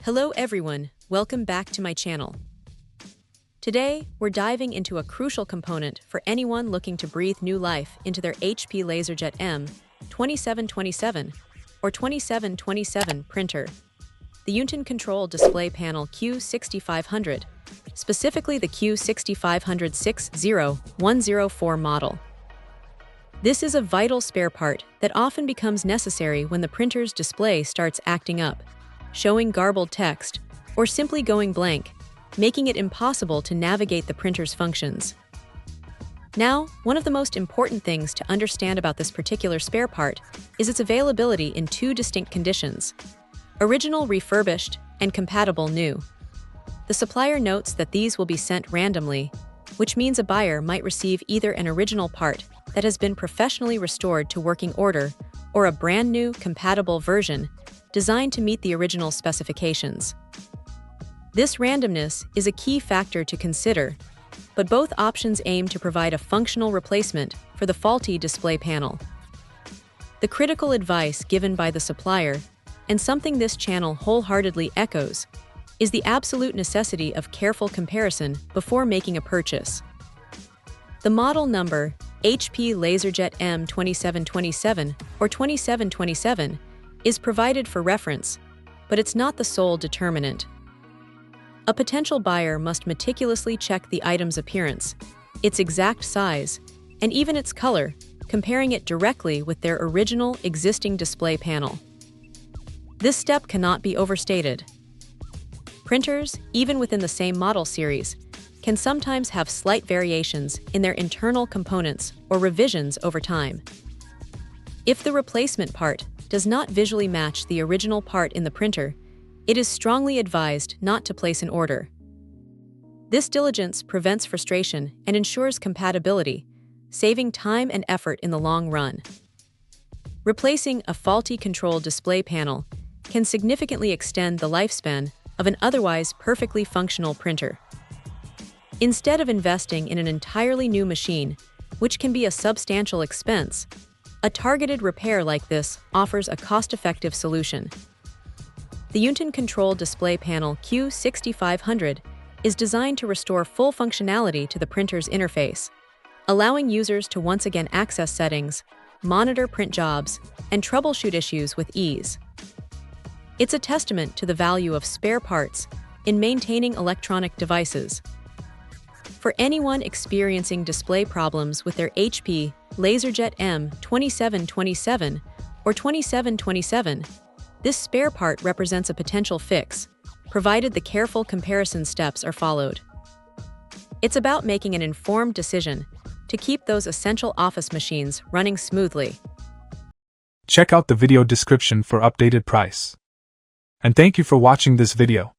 Hello everyone, welcome back to my channel. Today, we're diving into a crucial component for anyone looking to breathe new life into their HP LaserJet M2727 or 2727 printer, the Yunton Control Display Panel Q6500, specifically the Q6500 60104 model. This is a vital spare part that often becomes necessary when the printer's display starts acting up, showing garbled text, or simply going blank, making it impossible to navigate the printer's functions. Now, one of the most important things to understand about this particular spare part is its availability in two distinct conditions: original refurbished and compatible new. The supplier notes that these will be sent randomly, which means a buyer might receive either an original part that has been professionally restored to working order or a brand new, compatible version designed to meet the original specifications. This randomness is a key factor to consider, but both options aim to provide a functional replacement for the faulty display panel. The critical advice given by the supplier, and something this channel wholeheartedly echoes, is the absolute necessity of careful comparison before making a purchase. The model number, HP LaserJet M2727 or 2727, is provided for reference, but it's not the sole determinant. A potential buyer must meticulously check the item's appearance, its exact size, and even its color, comparing it directly with their original existing display panel. This step cannot be overstated. Printers, even within the same model series, can sometimes have slight variations in their internal components or revisions over time. If the replacement part does not visually match the original part in the printer, it is strongly advised not to place an order. This diligence prevents frustration and ensures compatibility, saving time and effort in the long run. Replacing a faulty control display panel can significantly extend the lifespan of an otherwise perfectly functional printer. Instead of investing in an entirely new machine, which can be a substantial expense, a targeted repair like this offers a cost-effective solution. The Yunton Control Display Panel Q6500 is designed to restore full functionality to the printer's interface, allowing users to once again access settings, monitor print jobs, and troubleshoot issues with ease. It's a testament to the value of spare parts in maintaining electronic devices. For anyone experiencing display problems with their HP LaserJet M2727 or 2727, this spare part represents a potential fix, provided the careful comparison steps are followed. It's about making an informed decision to keep those essential office machines running smoothly. Check out the video description for updated price. And thank you for watching this video.